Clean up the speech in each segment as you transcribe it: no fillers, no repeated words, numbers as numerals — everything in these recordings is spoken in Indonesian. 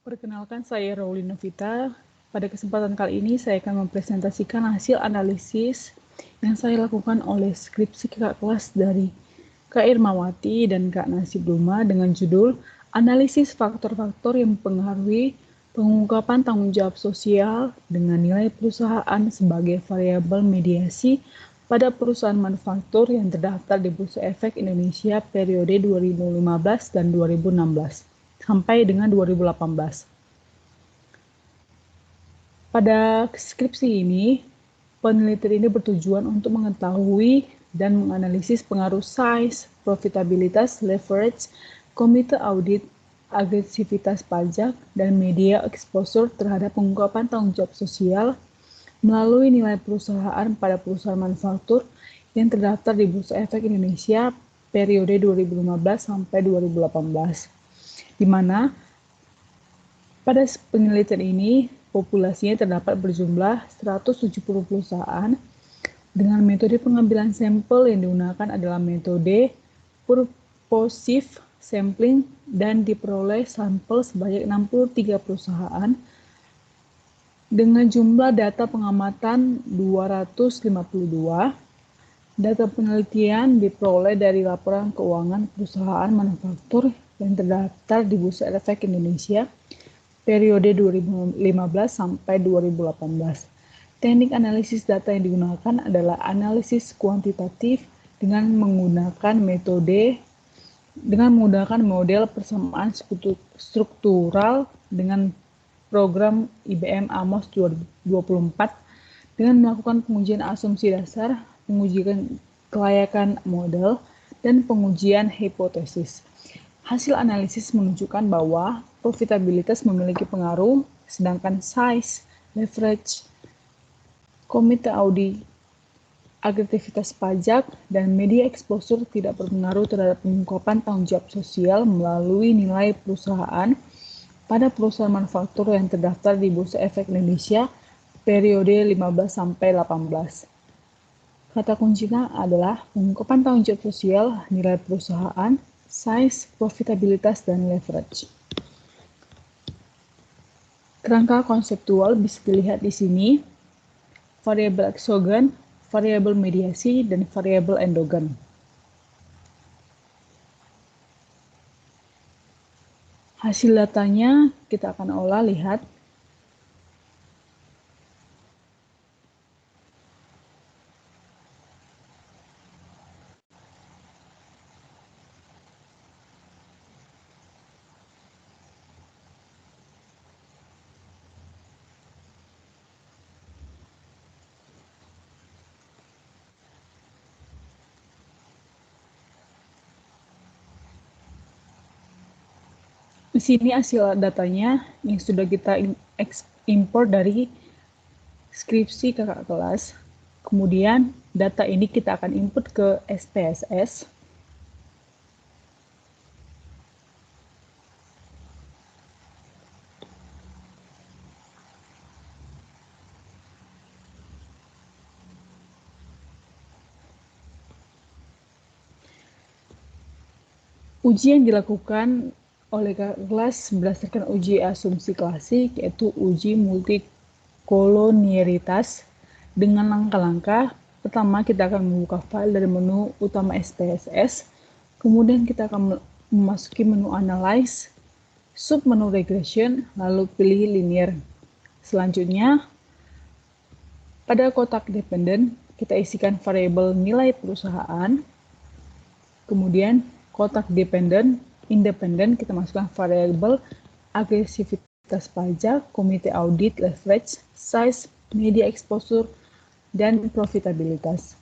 Perkenalkan, saya Rauli Novita. Pada kesempatan kali ini saya akan mempresentasikan hasil analisis yang saya lakukan oleh skripsi kakak kelas dari Kak Irmawati dan Kak Nasib Duma dengan judul Analisis Faktor-Faktor yang Mempengaruhi Pengungkapan Tanggung Jawab Sosial dengan Nilai Perusahaan sebagai Variabel Mediasi pada perusahaan manufaktur yang terdaftar di Bursa Efek Indonesia periode 2015 dan 2016 sampai dengan 2018. Pada skripsi ini, peneliti ini bertujuan untuk mengetahui dan menganalisis pengaruh size, profitabilitas, leverage, komite audit, agresivitas pajak, dan media exposure terhadap pengungkapan tanggung jawab sosial melalui nilai perusahaan pada perusahaan manufaktur yang terdaftar di Bursa Efek Indonesia periode 2015 sampai 2018, di mana pada penelitian ini populasinya terdapat berjumlah 170 perusahaan dengan metode pengambilan sampel yang digunakan adalah metode purposive sampling dan diperoleh sampel sebanyak 63 perusahaan dengan jumlah data pengamatan 252. Data penelitian diperoleh dari laporan keuangan perusahaan manufaktur yang terdaftar di Bursa Efek Indonesia periode 2015 sampai 2018. Teknik analisis data yang digunakan adalah analisis kuantitatif dengan menggunakan model persamaan struktural dengan program IBM Amos 2024 dengan melakukan pengujian asumsi dasar, pengujian kelayakan model, dan pengujian hipotesis. Hasil analisis menunjukkan bahwa profitabilitas memiliki pengaruh, sedangkan size, leverage, komite audit, agresivitas pajak, dan media exposure tidak berpengaruh terhadap pengungkapan tanggung jawab sosial melalui nilai perusahaan pada perusahaan manufaktur yang terdaftar di Bursa Efek Indonesia periode 15 sampai 18. Kata kuncinya adalah pengungkapan tanggung jawab sosial, nilai perusahaan, size, profitabilitas, dan leverage. Kerangka konseptual bisa dilihat di sini, variabel eksogen, variabel mediasi, dan variabel endogen. Hasil datanya kita akan olah, lihat. Di sini hasil datanya yang sudah kita import dari skripsi kakak kelas. Kemudian data ini kita akan input ke SPSS. Uji yang dilakukan oleh kakak kelas berdasarkan uji asumsi klasik, yaitu uji multikolonialitas dengan langkah-langkah. Pertama, kita akan membuka file dari menu utama SPSS, kemudian kita akan memasuki menu Analyze, submenu Regression, lalu pilih Linear. Selanjutnya, pada kotak dependent, kita isikan variabel nilai perusahaan, kemudian kotak independen, kita masukkan variabel agresivitas pajak, komite audit, leverage, size, media exposure, dan profitabilitas.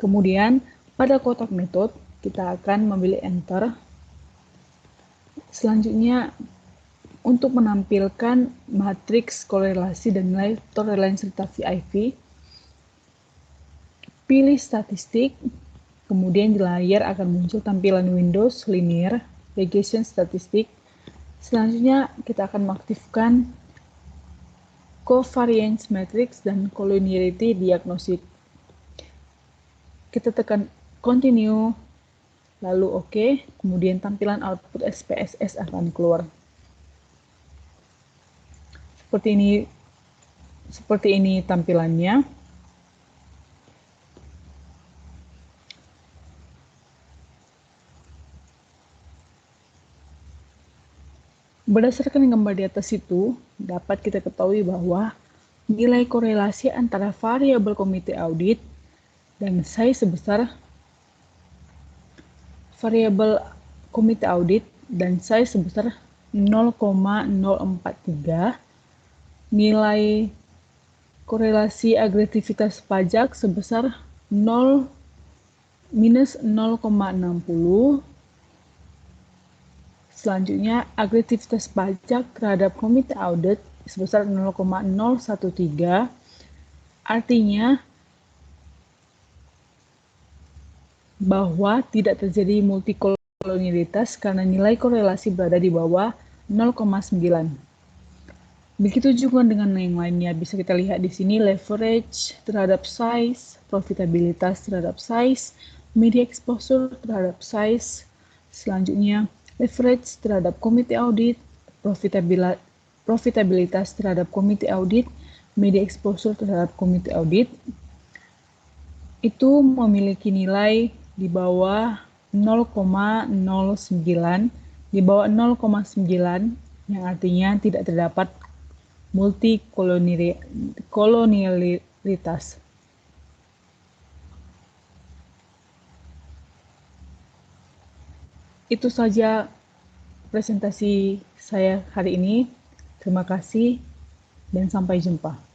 Kemudian pada kotak metode kita akan memilih enter. Selanjutnya untuk menampilkan matriks korelasi dan nilai tolerance serta VIP, pilih statistik. Kemudian di layar akan muncul tampilan Windows Linear Regression Statistik. Selanjutnya kita akan mengaktifkan Covariance Matrix dan Collinearity Diagnostic. Kita tekan Continue, lalu OK, kemudian tampilan output SPSS akan keluar. Seperti ini tampilannya. Berdasarkan gambar di atas itu, dapat kita ketahui bahwa nilai korelasi antara variabel komite audit dan size sebesar variabel komite audit dan size sebesar 0,043, nilai korelasi agresivitas pajak sebesar 0 minus 0,60. Selanjutnya, agresivitas pajak terhadap komite audit sebesar 0,013. Artinya bahwa tidak terjadi multikolonialitas karena nilai korelasi berada di bawah 0,9. Begitu juga dengan yang lainnya, bisa kita lihat di sini leverage terhadap size, profitabilitas terhadap size, media exposure terhadap size. Selanjutnya, leverage terhadap komite audit, profitabilitas terhadap komite audit, media exposure terhadap komite audit. Itu memiliki nilai di bawah 0,09, di bawah 0,9, yang artinya tidak terdapat multikolonialitas. Itu saja presentasi saya hari ini. Terima kasih dan sampai jumpa.